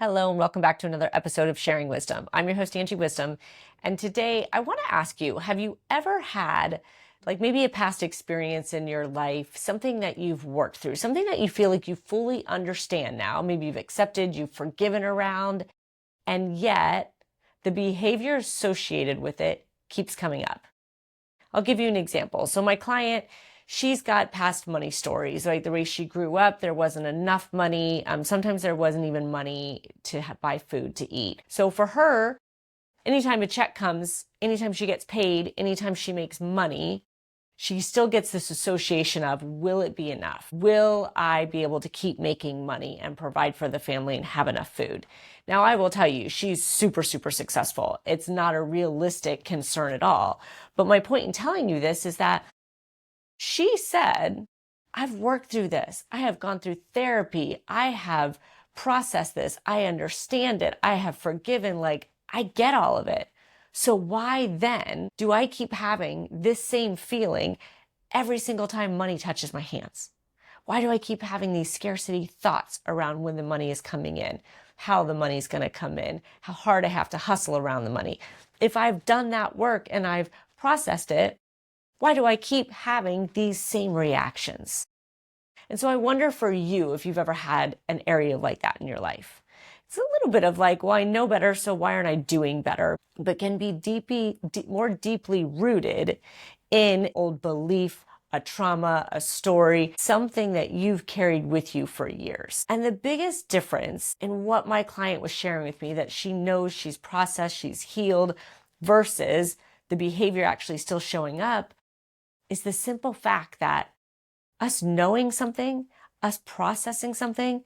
Hello, and welcome back to another episode of Sharing Wisdom. I'm your host, Angie Wisdom. And today I want to ask you, have you ever had maybe a past experience in your life, something that you've worked through, something that you feel like you fully understand now, maybe you've accepted, you've forgiven around, and yet the behavior associated with it keeps coming up? I'll give you an example. So my client, she's got past money stories, right? The way she grew up, there wasn't enough money. Sometimes there wasn't even money to buy food to eat. So for her, anytime a check comes, anytime she gets paid, anytime she makes money, she still gets this association of, will it be enough? Will I be able to keep making money and provide for the family and have enough food? Now, I will tell you, she's super, super successful. It's not a realistic concern at all. But my point in telling you this is that she said, I've worked through this. I have gone through therapy. I have processed this. I understand it. I have forgiven. I get all of it. So why then do I keep having this same feeling every single time money touches my hands? Why do I keep having these scarcity thoughts around when the money is coming in, how the money is going to come in, how hard I have to hustle around the money? If I've done that work and I've processed it, why do I keep having these same reactions? And so I wonder for you if you've ever had an area like that in your life. It's a little bit of well, I know better, so why aren't I doing better? But can be more deeply rooted in old belief, a trauma, a story, something that you've carried with you for years. And the biggest difference in what my client was sharing with me, that she knows she's processed, she's healed, versus the behavior actually still showing up, is the simple fact that us knowing something, us processing something,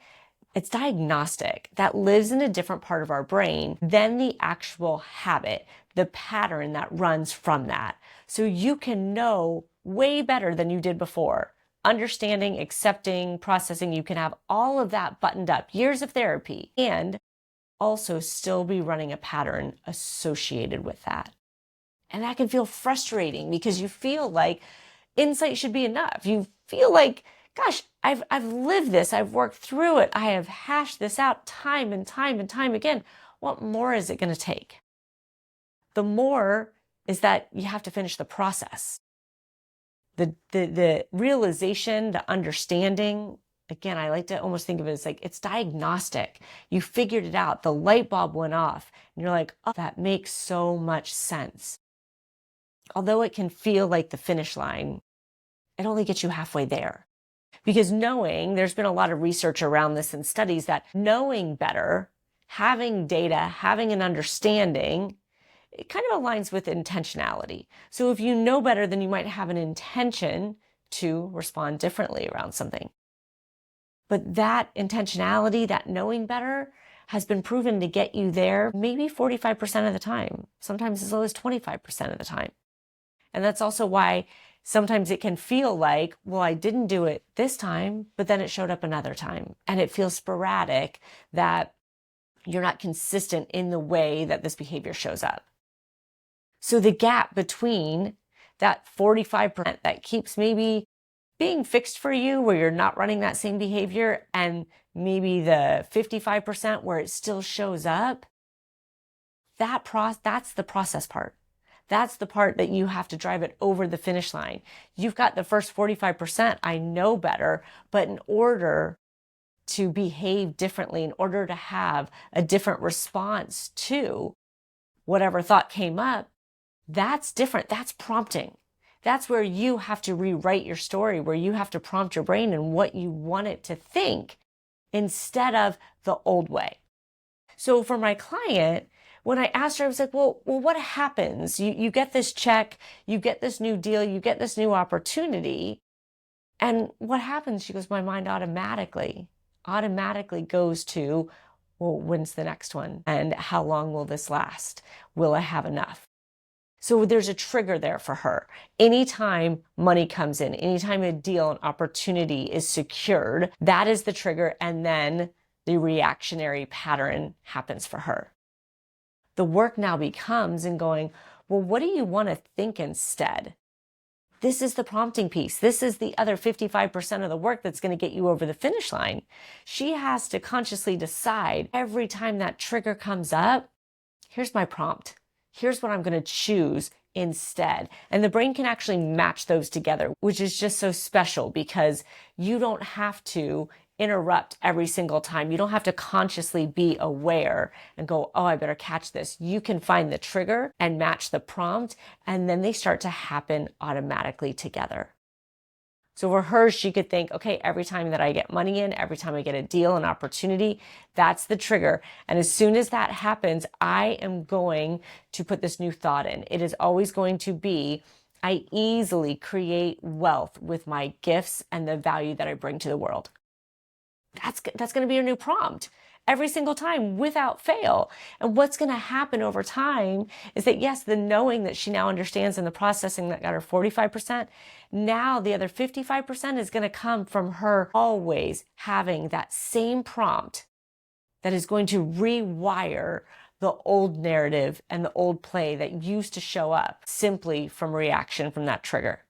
it's diagnostic. That lives in a different part of our brain than the actual habit, the pattern that runs from that. So you can know way better than you did before. Understanding, accepting, processing, you can have all of that buttoned up, years of therapy, and also still be running a pattern associated with that. And that can feel frustrating because you feel like insight should be enough. You feel like, gosh, I've lived this. I've worked through it. I have hashed this out time and time and time again. What more is it going to take? The more is that you have to finish the process. The realization, the understanding, again, I like to almost think of it as it's diagnostic. You figured it out. The light bulb went off and you're like, oh, that makes so much sense. Although it can feel like the finish line, it only gets you halfway there. Because there's been a lot of research around this and studies that knowing better, having data, having an understanding, it kind of aligns with intentionality. So if you know better, then you might have an intention to respond differently around something. But that intentionality, that knowing better, has been proven to get you there maybe 45% of the time, sometimes as low as 25% of the time. And that's also why sometimes it can feel like, well, I didn't do it this time, but then it showed up another time. And it feels sporadic, that you're not consistent in the way that this behavior shows up. So the gap between that 45% that keeps maybe being fixed for you, where you're not running that same behavior, and maybe the 55% where it still shows up, that's the process part. That's the part that you have to drive it over the finish line. You've got the first 45%, I know better, but in order to behave differently, in order to have a different response to whatever thought came up, that's different. That's prompting. That's where you have to rewrite your story, where you have to prompt your brain and what you want it to think instead of the old way. So for my client, when I asked her, I was like, well, what happens? You get this check, you get this new deal, you get this new opportunity. And what happens? She goes, my mind automatically goes to, well, when's the next one? And how long will this last? Will I have enough? So there's a trigger there for her. Anytime money comes in, anytime a deal, an opportunity is secured, that is the trigger. And then the reactionary pattern happens for her. The work now becomes in going, well, what do you want to think instead? This is the prompting piece. This is the other 55% of the work that's going to get you over the finish line. She has to consciously decide every time that trigger comes up, here's my prompt. Here's what I'm going to choose instead. And the brain can actually match those together, which is just so special because you don't have to interrupt every single time. You don't have to consciously be aware and go, oh, I better catch this. You can find the trigger and match the prompt, and then they start to happen automatically together. So for her, she could think, okay, every time that I get money in, every time I get a deal, an opportunity, that's the trigger. And as soon as that happens, I am going to put this new thought in. It is always going to be, I easily create wealth with my gifts and the value that I bring to the world. That's going to be your new prompt every single time without fail. And what's going to happen over time is that, yes, the knowing that she now understands and the processing that got her 45%, now the other 55% is going to come from her always having that same prompt that is going to rewire the old narrative and the old play that used to show up simply from reaction from that trigger.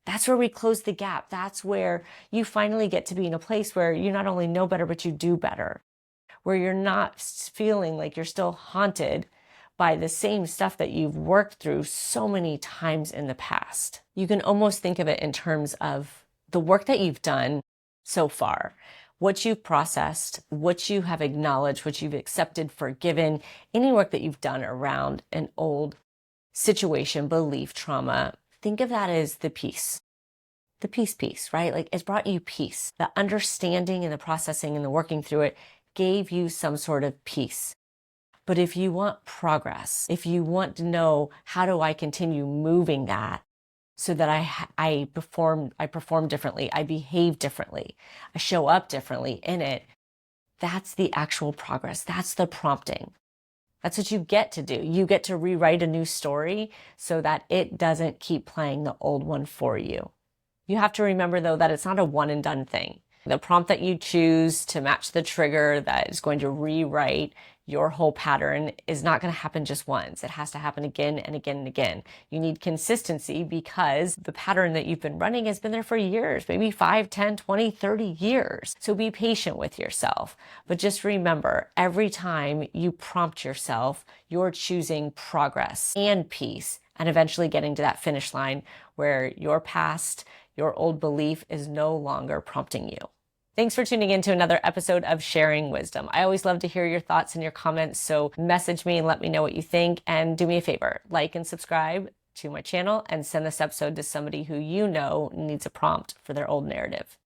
That's where we close the gap. That's where you finally get to be in a place where you not only know better, but you do better, where you're not feeling like you're still haunted by the same stuff that you've worked through so many times in the past. You can almost think of it in terms of the work that you've done so far, what you've processed, what you have acknowledged, what you've accepted, forgiven, any work that you've done around an old situation, belief, trauma. Think of that as the peace piece, right? Like it's brought you peace. The understanding and the processing and the working through it gave you some sort of peace. But if you want progress, if you want to know how do I continue moving that so that I perform differently, I behave differently, I show up differently in it, that's the actual progress. That's the prompting. That's what you get to do. You get to rewrite a new story so that it doesn't keep playing the old one for you. You have to remember, though, that it's not a one and done thing. The prompt that you choose to match the trigger that is going to rewrite your whole pattern is not going to happen just once. It has to happen again and again and again. You need consistency because the pattern that you've been running has been there for years, maybe 5, 10, 20, 30 years. So be patient with yourself. But just remember, every time you prompt yourself, you're choosing progress and peace and eventually getting to that finish line where your past, your old belief is no longer prompting you. Thanks for tuning in to another episode of Sharing Wisdom. I always love to hear your thoughts and your comments, so message me and let me know what you think. And do me a favor, like and subscribe to my channel and send this episode to somebody who you know needs a prompt for their old narrative.